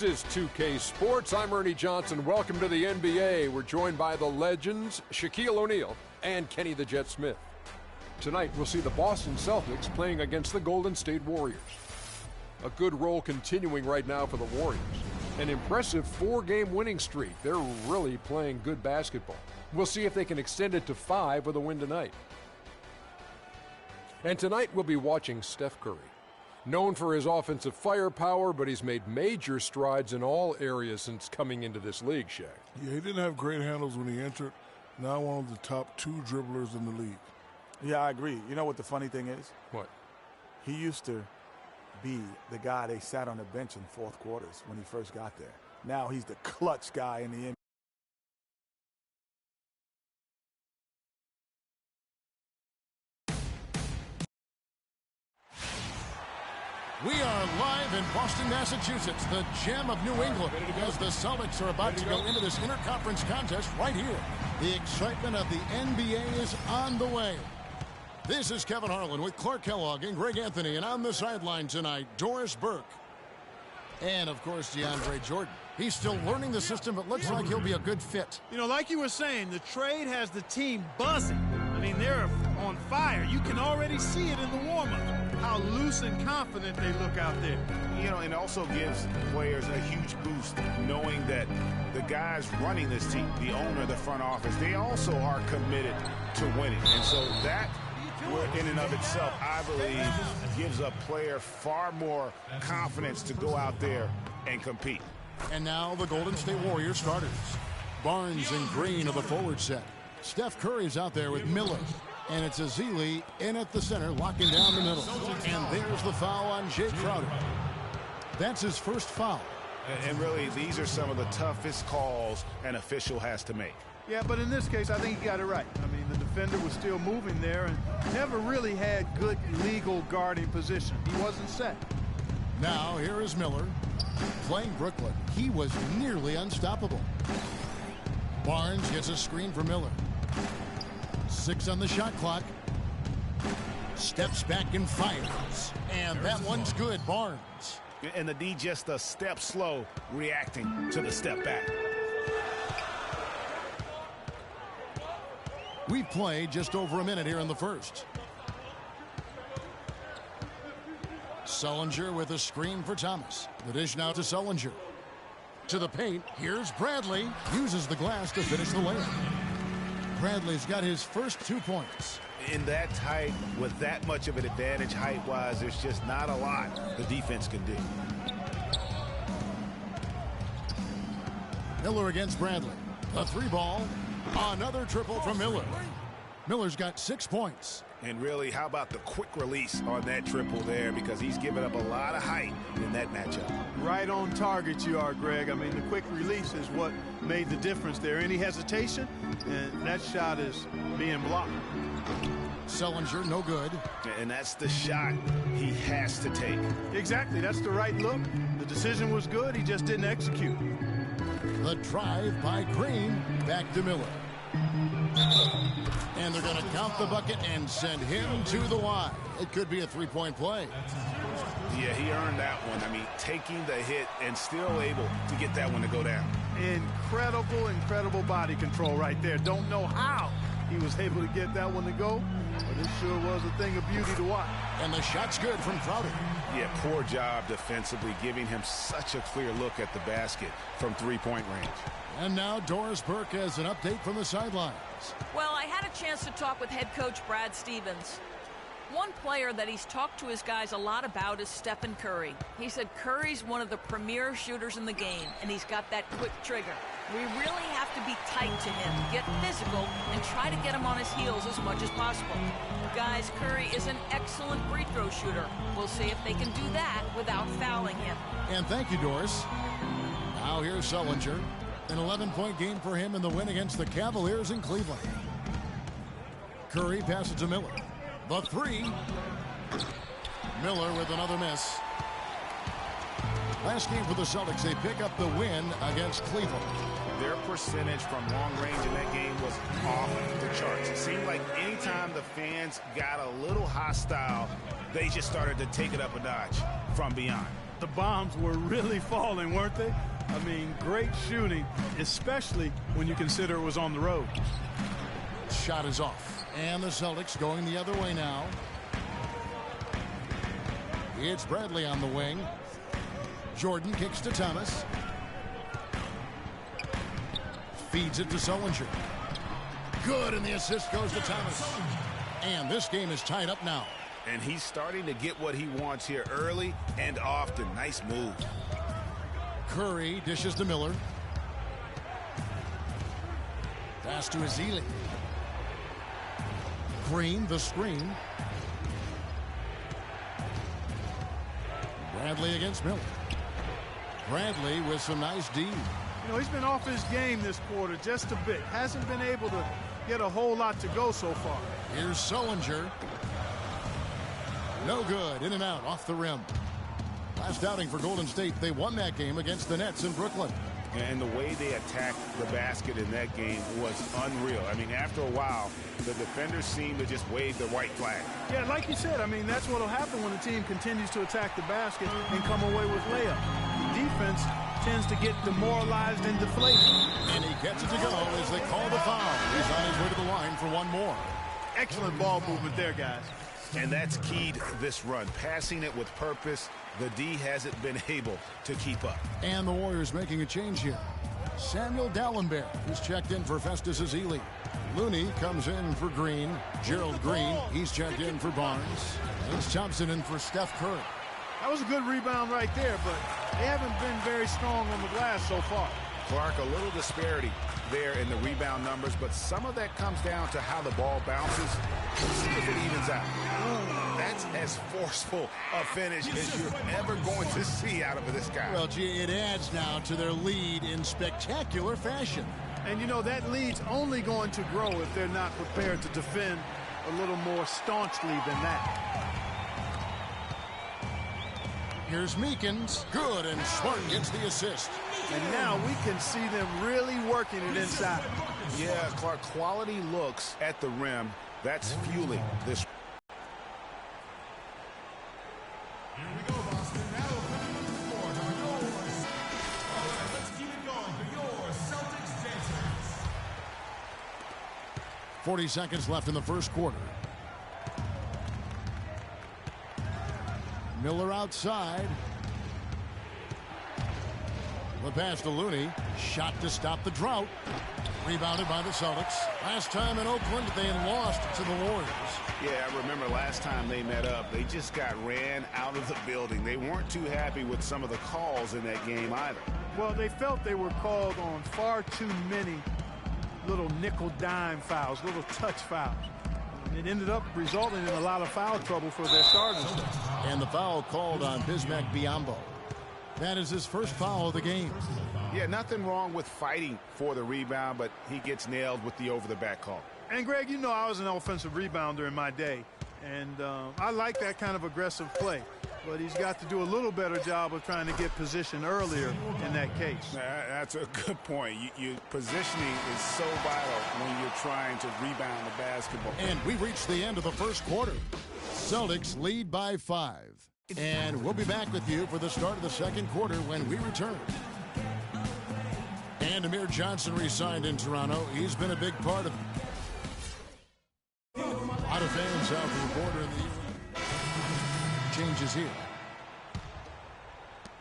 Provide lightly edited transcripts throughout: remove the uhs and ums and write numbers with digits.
This is 2K Sports. I'm Ernie Johnson. Welcome to the NBA. We're joined by the legends, Shaquille O'Neal and Kenny the Jet Smith. Tonight, we'll see the Boston Celtics playing against the Golden State Warriors. A good roll continuing right now for the Warriors. An impressive 4-game winning streak. They're really playing good basketball. We'll see if they can extend it to 5 with a win tonight. And tonight, we'll be watching Steph Curry. Known for his offensive firepower, but he's made major strides in all areas since coming into this league, Shaq. Yeah, he didn't have great handles when he entered. Now one of the top 2 dribblers in the league. Yeah, I agree. You know what the funny thing is? What? He used to be the guy they sat on the bench in fourth quarters when he first got there. Now he's the clutch guy in the NBA. We are live in Boston, Massachusetts, the gem of New England, as the Celtics are about to go into this interconference contest right here. The excitement of the NBA is on the way. This is Kevin Harlan with Clark Kellogg and Greg Anthony, and on the sideline tonight, Doris Burke. And, of course, DeAndre Jordan. He's still learning the system, but looks like he'll be a good fit. You know, like you were saying, the trade has the team buzzing. I mean, they're on fire. You can already see it in the warm-up. How loose and confident they look out there. You know, and also gives players a huge boost knowing that the guys running this team, the owner, the front office, they also are committed to winning. And so that, in and of itself, I believe, gives a player far more confidence to go out there and compete. And now the Golden State Warriors starters. Barnes and Green of the forward set. Steph Curry's out there with Miller. And it's Azili in at the center, locking down the middle. And there's the foul on Jay Crowder. That's his first foul. And really, these are some of the toughest calls an official has to make. Yeah, but in this case, I think he got it right. I mean, the defender was still moving there and never really had good legal guarding position. He wasn't set. Now, here is Miller. Playing Brooklyn, he was nearly unstoppable. Barnes gets a screen for Miller. 6 on the shot clock. Steps back and fires. And that one's good, Barnes. And the D just a step slow, reacting to the step back. We played just over a minute here in the first. Sullinger with a screen for Thomas. The dish now to Sullinger. To the paint. Here's Bradley. Uses the glass to finish the layup. Bradley's got his first 2 points. In that tight, with that much of an advantage height-wise, there's just not a lot the defense can do. Miller against Bradley. A 3-ball. Another triple from Miller. Miller's got 6 points. And really, how about the quick release on that triple there, because he's given up a lot of height in that matchup. Right on target you are, Greg. I mean, the quick release is what made the difference there. Any hesitation, and that shot is being blocked. Sullinger, no good. And that's the shot he has to take. Exactly. That's the right look. The decision was good. He just didn't execute. The drive by Green. Back to Miller. And they're going to count the bucket and send him to the line. It could be a 3-point play. Yeah, he earned that one. I mean, taking the hit and still able to get that one to go down. Incredible body control right there. Don't know how he was able to get that one to go, but it sure was a thing of beauty to watch. And the shot's good from Crowder. Yeah, poor job defensively, giving him such a clear look at the basket from 3-point range. And now Doris Burke has an update from the sidelines. Well, I had a chance to talk with head coach Brad Stevens. One player that he's talked to his guys a lot about is Stephen Curry. He said Curry's one of the premier shooters in the game, and he's got that quick trigger. We really have to be tight to him, get physical, and try to get him on his heels as much as possible. Guys, Curry is an excellent free throw shooter. We'll see if they can do that without fouling him. And thank you, Doris. Now here's Sullinger. An 11-point game for him in the win against the Cavaliers in Cleveland. Curry passes to Miller. The 3. Miller with another miss. Last game for the Celtics, they pick up the win against Cleveland. Their percentage from long range in that game was off the charts. It seemed like anytime the fans got a little hostile, they just started to take it up a notch from beyond. The bombs were really falling, weren't they? I mean, great shooting, especially when you consider it was on the road. Shot is off. And the Celtics going the other way now. It's Bradley on the wing. Jordan kicks to Thomas. Feeds it to Sullinger. Good, and the assist goes to Thomas. And this game is tied up now. And he's starting to get what he wants here early and often. Nice move. Curry dishes to Miller. Pass to Ezeli. Green, the screen. Bradley against Miller. Bradley with some nice D. You know, he's been off his game this quarter just a bit. Hasn't been able to get a whole lot to go so far. Here's Sullinger. No good. In and out off the rim. Last outing for Golden State, they won that game against the Nets in Brooklyn. And the way they attacked the basket in that game was unreal. I mean, after a while, the defenders seemed to just wave the white flag. Yeah, like you said, I mean, that's what will happen when the team continues to attack the basket and come away with layups. The defense tends to get demoralized and deflated. And he gets it to go as they call the foul. He's on his way to the line for one more. Excellent ball movement there, guys. And that's key to this run. Passing it with purpose. The D hasn't been able to keep up. And the Warriors making a change here. Samuel Dallenberg is checked in for Festus Ezeli. Looney comes in for Green. Gerald Green, he's checked in for Barnes. It's Thompson in for Steph Curry. That was a good rebound right there, but they haven't been very strong on the glass so far. Clark, a little disparity there in the rebound numbers, but some of that comes down to how the ball bounces. Let's see if it evens out. That's as forceful a finish as you're ever going to see out of this guy. Well, gee, it adds now to their lead in spectacular fashion. And, you know, that lead's only going to grow if they're not prepared to defend a little more staunchly than that. Here's Meekins. Good, and Smart gets the assist. And now we can see them really working it inside. Yeah, Clark, quality looks at the rim. That's fueling this. Here we go, Boston. Now opening the court are yours. All right, let's keep it going for your Celtics dancers. 40 seconds left in the first quarter. Miller outside. The pass to Looney. Shot to stop the drought. Rebounded by the Celtics. Last time in Oakland, they lost to the Warriors. Yeah, I remember last time they met up, they just got ran out of the building. They weren't too happy with some of the calls in that game either. Well, they felt they were called on far too many little nickel-dime fouls, little touch fouls. It ended up resulting in a lot of foul trouble for their starters. And the foul called on Bismack Biyombo. That is his first foul of the game. Yeah, nothing wrong with fighting for the rebound, but he gets nailed with the over-the-back call. And, Greg, you know I was an offensive rebounder in my day, and I like that kind of aggressive play. But he's got to do a little better job of trying to get position earlier in that case. That's a good point. Positioning is so vital when you're trying to rebound the basketball. And we reached the end of the first quarter. Celtics lead by 5. And we'll be back with you for the start of the second quarter when we return. And Amir Johnson re-signed in Toronto. He's been a big part of it. A lot of fans south of the border in the changes here.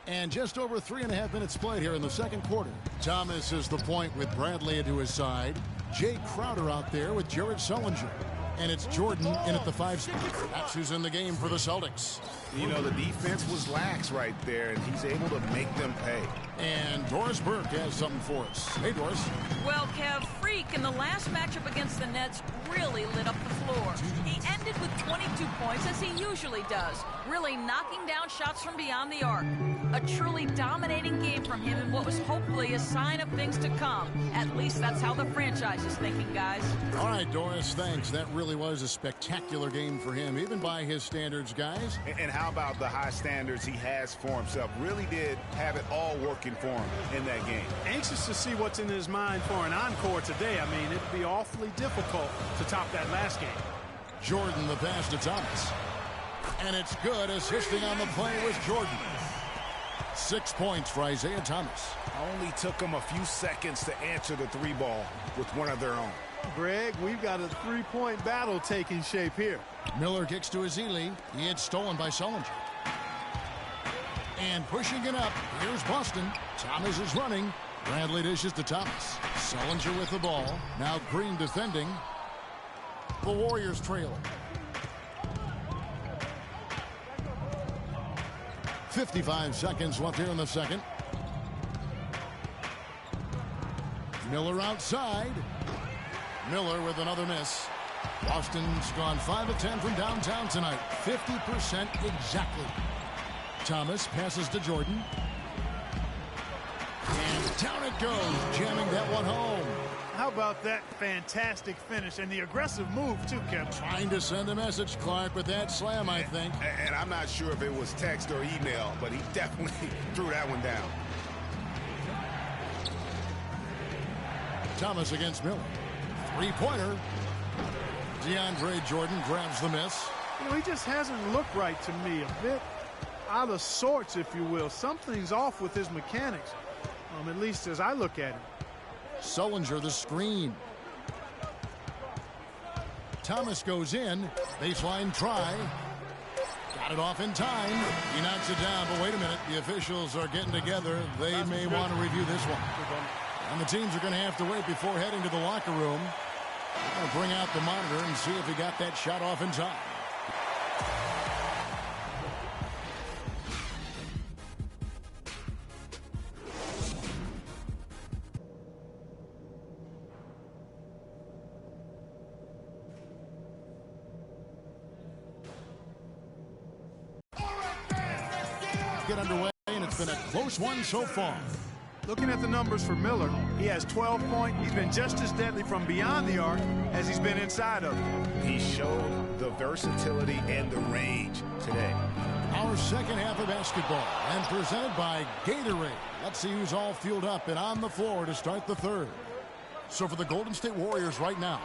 And just over 3.5 minutes played here in the second quarter. Thomas is the point with Bradley into his side. Jay Crowder out there with Jared Sullinger. And it's Jordan in at the 5 spot. That's who's in the game for the Celtics. You know, the defense was lax right there, and he's able to make them pay. And Doris Burke has something for us. Hey, Doris. Well, Kev, Freak in the last matchup against the Nets really lit up the floor. He ended with 22 points, as he usually does, really knocking down shots from beyond the arc. A truly dominating game from him in what was hopefully a sign of things to come. At least that's how the franchise is thinking, guys. All right, Doris, thanks. That really was a spectacular game for him, even by his standards, guys. And how about the high standards he has for himself? Really did have it all working for him in that game. Anxious to see what's in his mind for an encore today. I mean, it'd be awfully difficult to top that last game. Jordan, the pass to Thomas. And it's good. Assisting on the play was Jordan. 6 points for Isaiah Thomas. Only took them a few seconds to answer the three ball with one of their own. Greg, we've got a three-point battle taking shape here. Miller kicks to Ezeli. He had stolen by Sullinger. And pushing it up, here's Boston. Thomas is running. Bradley dishes to Thomas. Sullinger with the ball. Now Green defending. The Warriors trailing. 55 seconds left here in the second. Miller outside. Miller with another miss. Boston's gone 5 of 10 from downtown tonight. 50% exactly. Thomas passes to Jordan. And down it goes, jamming that one home. How about that fantastic finish and the aggressive move, too, Kevin? Trying to send a message, Clark, with that slam, I think. And I'm not sure if it was text or email, but he definitely threw that one down. Thomas against Miller. Three-pointer. DeAndre Jordan grabs the miss. You know, he just hasn't looked right to me. A bit out of sorts, if you will. Something's off with his mechanics, at least as I look at him. Sullinger the screen. Thomas goes in. Baseline try. Got it off in time. He knocks it down, but wait a minute. The officials are getting together. They may want to review this one. And the teams are going to have to wait before heading to the locker room. They're going to bring out the monitor and see if he got that shot off in time. Get underway, and it's been a close one so far. Looking at the numbers for Miller, he has 12 points. He's been just as deadly from beyond the arc as he's been inside of it. He showed the versatility and the range today. Our second half of basketball, and presented by Gatorade. Let's see who's all fueled up and on the floor to start the third. So for the Golden State Warriors right now,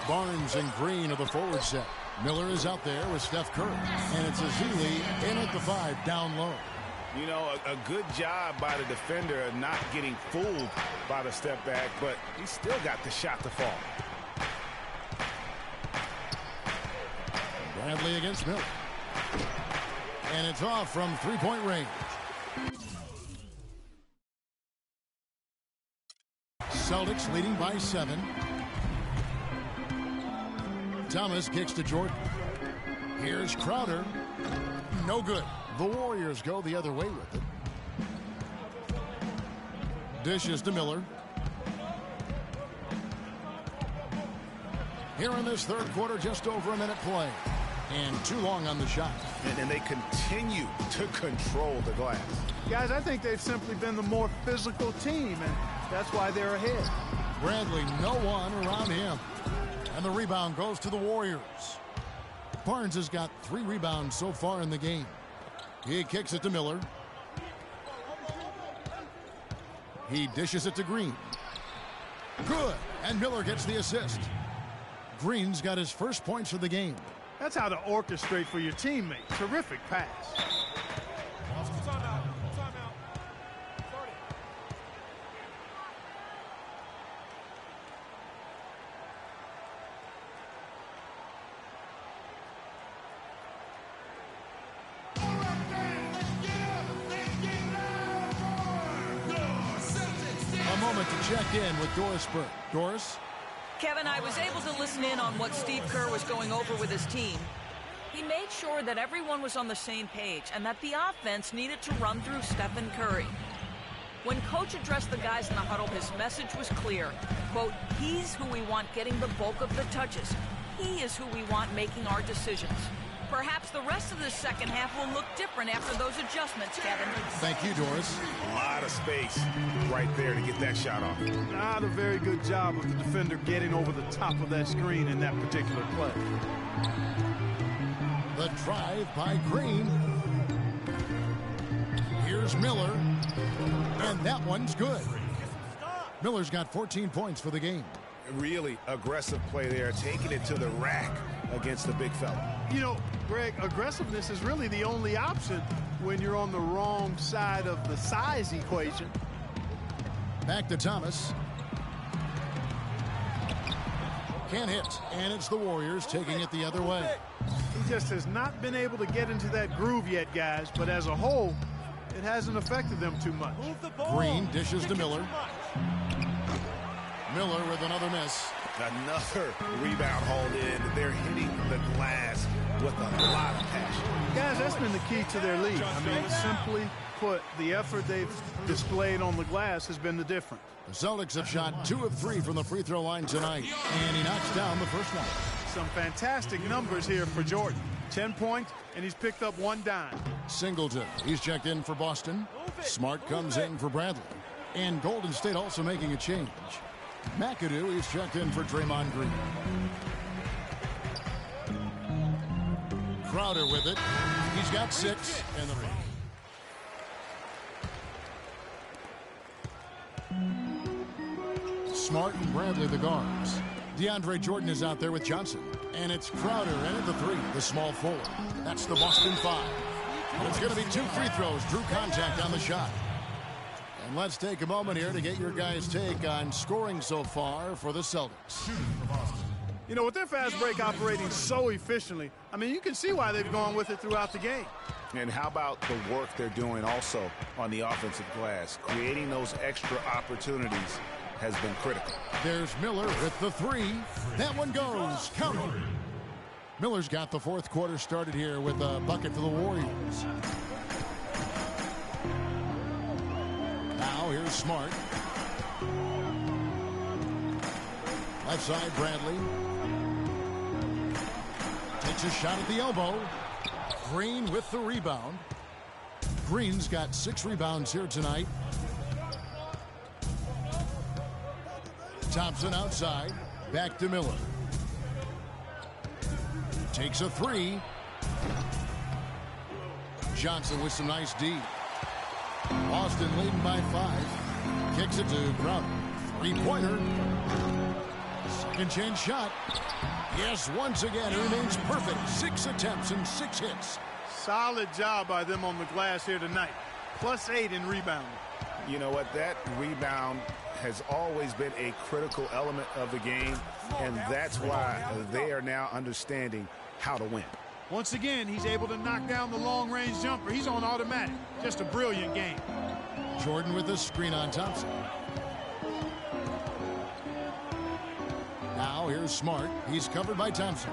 Barnes and Green are the forward set. Miller is out there with Steph Curry. And it's Ezeli in at the 5, down low. You know, a good job by the defender of not getting fooled by the step back, but he still got the shot to fall. Bradley against Miller. And it's off from three-point range. Celtics leading by 7. Thomas kicks to Jordan. Here's Crowder. No good. The Warriors go the other way with it. Dishes to Miller. Here in this third quarter, just over a minute play. And too long on the shot. And they continue to control the glass. Guys, I think they've simply been the more physical team, and that's why they're ahead. Bradley, no one around him. And the rebound goes to the Warriors. Barnes has got 3 rebounds so far in the game. He kicks it to Miller. He dishes it to Green. Good. And Miller gets the assist. Green's got his first points of the game. That's how to orchestrate for your teammate. Terrific pass. To check in with Doris Burke. Doris? Kevin, I was able to listen in on what Steve Kerr was going over with his team. He made sure that everyone was on the same page and that the offense needed to run through Stephen Curry. When Coach addressed the guys in the huddle, his message was clear. Quote, he's who we want getting the bulk of the touches. He is who we want making our decisions. Perhaps the rest of the second half will look different after those adjustments, Kevin. Thank you, Doris. A lot of space right there to get that shot off. Not a very good job of the defender getting over the top of that screen in that particular play. The drive by Green. Here's Miller. And that one's good. Miller's got 14 points for the game. Really aggressive play there, taking it to the rack against the big fella. You know, Greg, aggressiveness is really the only option when you're on the wrong side of the size equation. Back to Thomas. Can't hit, and it's the Warriors taking it the other way. He just has not been able to get into that groove yet, guys, but as a whole, it hasn't affected them too much. Green dishes to Miller. Miller with another miss. Another rebound hauled in. They're hitting the glass with a lot of passion. Guys, that's been the key to their lead. I mean, simply put, the effort they've displayed on the glass has been the difference. The Celtics have shot 2 of 3 from the free throw line tonight, and he knocks down the first one. Some fantastic numbers here for Jordan. 10 points, and he's picked up 1 dime. Singleton, he's checked in for Boston. Smart comes in for Bradley. And Golden State also making a change. McAdoo, he's checked in for Draymond Green. Crowder with it. He's got 6 and the ring. Smart and Bradley the guards. DeAndre Jordan is out there with Johnson. And it's Crowder in at the 3, the small forward. That's the Boston 5. And it's going to be 2 free throws. Drew contact on the shot. And let's take a moment here to get your guys' take on scoring so far for the Celtics. You know, with their fast break operating so efficiently, I mean, you can see why they've gone with it throughout the game. And how about the work they're doing also on the offensive glass? Creating those extra opportunities has been critical. There's Miller with the 3. That one goes. Count it. Miller's got the 4th quarter started here with a bucket for the Warriors. Now here's Smart. Left side, Bradley. Takes a shot at the elbow. Green with the rebound. Green's got 6 rebounds here tonight. Thompson outside. Back to Miller. Takes a 3. Johnson with some nice D. Boston leading by 5. Kicks it to Crowder. 3-pointer. Second chance shot. Yes, once again, it remains perfect. 6 attempts and 6 hits. Solid job by them on the glass here tonight. +8 in rebounding. You know what? That rebound has always been a critical element of the game, and that's why they are now understanding how to win. Once again, he's able to knock down the long-range jumper. He's on automatic. Just a brilliant game. Jordan with a screen on Thompson. Now here's Smart. He's covered by Thompson.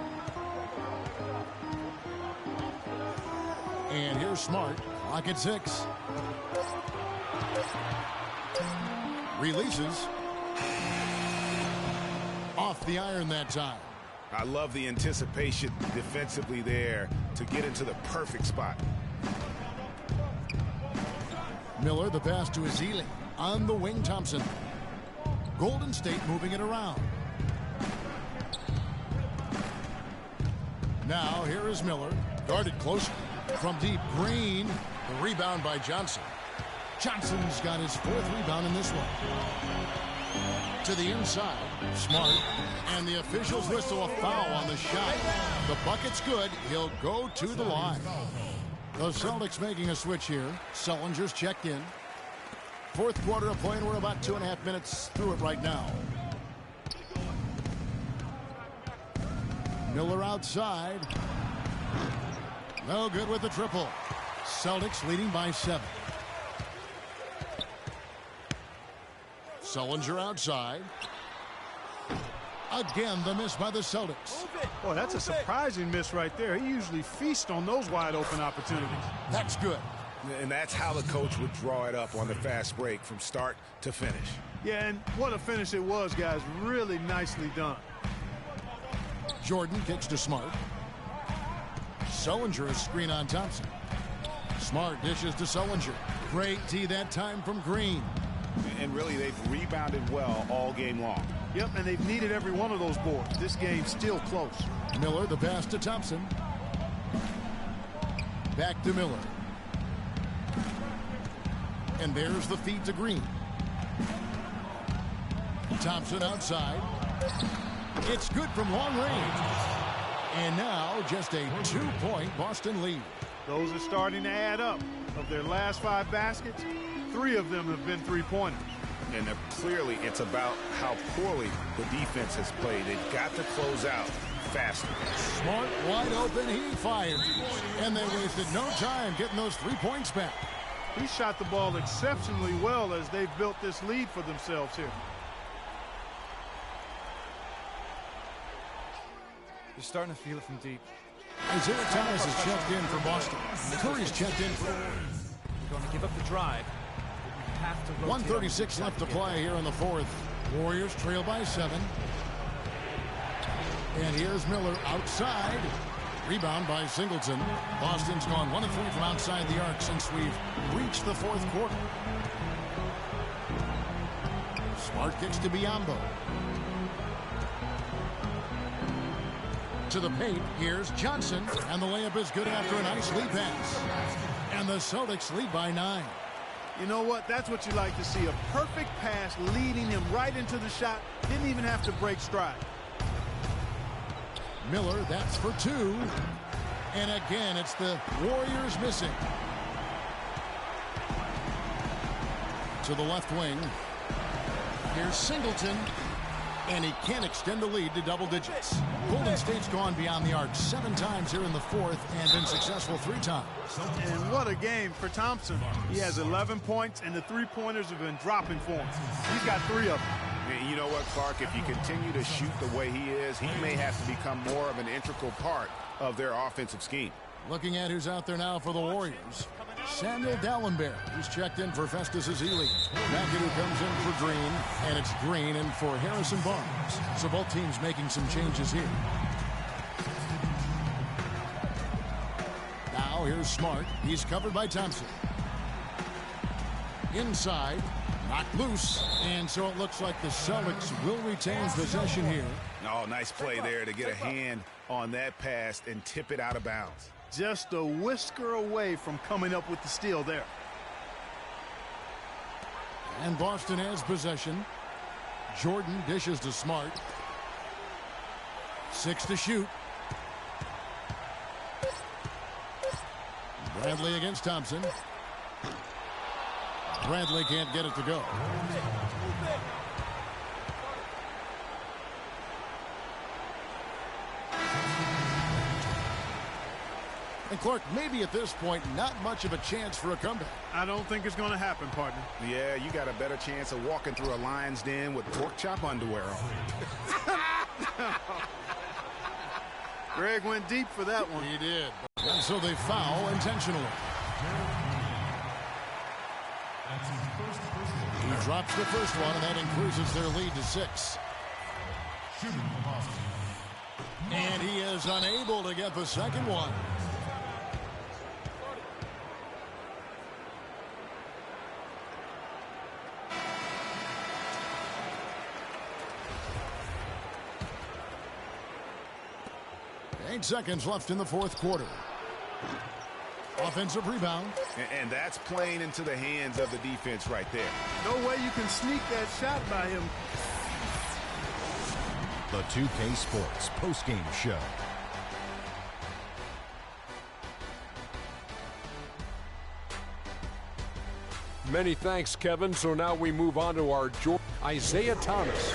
And here's Smart. Clock at 6. Releases. Off the iron that time. I love the anticipation defensively there to get into the perfect spot. Miller, the pass to Ezeli. On the wing, Thompson. Golden State moving it around. Now here is Miller. Guarded closer. From deep, Green. The rebound by Johnson. Johnson's got his 4th rebound in this one. To the inside. Smart. And the officials whistle a foul on the shot. The bucket's good. He'll go to the line. The Celtics making a switch here. Sullinger's checked in. 4th quarter of play, and we're about 2.5 minutes through it right now. Miller outside. No good with the triple. Celtics leading by 7. Sullinger outside. Again, the miss by the Celtics. Boy, that's a surprising miss right there. He usually feasts on those wide open opportunities. That's good. And that's how the coach would draw it up on the fast break from start to finish. Yeah, and what a finish it was, guys. Really nicely done. Jordan kicks to Smart. Sullinger, a screen on Thompson. Smart dishes to Sullinger. Great D that time from Green. And really, they've rebounded well all game long. Yep, and they've needed every one of those boards. This game's still close. Miller, the pass to Thompson. Back to Miller. And there's the feed to Green. Thompson outside. It's good from long range. And now just a 2-point Boston lead. Those are starting to add up. Of their last 5 baskets, 3 of them have been three-pointers. And clearly it's about how poorly the defense has played. They've got to close out faster. Smart, wide open, he fires. And they wasted no time getting those 3 points back. He shot the ball exceptionally well as they've built this lead for themselves here. You're starting to feel it from deep. Isaiah Thomas is checked in for Boston. Curry's checked in for... You're going to give up the drive. You have to rotate 1:36 left to play here in the fourth. Warriors trail by 7. And here's Miller outside. Rebound by Singleton. Boston's gone 1 of 3 from outside the arc since we've reached the fourth quarter. Smart kicks to Biyombo. To the paint, here's Johnson, and the layup is good after a nice lead pass. And the Celtics lead by 9. You know what? That's what you like to see. A perfect pass leading him right into the shot. Didn't even have to break stride. Miller, that's for 2. And again, it's the Warriors missing. To the left wing. Here's Singleton. And he can't extend the lead to double digits. Golden State's gone beyond the arc 7 times here in the fourth and been successful 3 times. And what a game for Thompson. He has 11 points, and the three-pointers have been dropping for him. He's got 3 of them. And you know what, Clark? If you continue to shoot the way he is, he may have to become more of an integral part of their offensive scheme. Looking at who's out there now for the Warriors. Samuel Dallenberg, who's checked in for Festus Ezeli. McAdoo comes in for Green, and it's Green in for Harrison Barnes. So both teams making some changes here. Now here's Smart. He's covered by Thompson. Inside, knocked loose, and so it looks like the Celtics will retain possession here. Oh, nice play there to get a hand on that pass and tip it out of bounds. Just a whisker away from coming up with the steal there. And Boston has possession. Jordan dishes to Smart. 6 to shoot. Bradley against Thompson. Bradley can't get it to go. And Clark, maybe at this point, not much of a chance for a comeback. I don't think it's going to happen, partner. Yeah, you got a better chance of walking through a lion's den with pork chop underwear on. Greg went deep for that one. He did. And so they foul intentionally. He drops the first one, and that increases their lead to 6. And he is unable to get the second one. Eight seconds left in the fourth quarter. Offensive rebound. And that's playing into the hands of the defense right there. No way you can sneak that shot by him. The 2K Sports postgame show. Many thanks, Kevin. So now we move on to our Isaiah Thomas.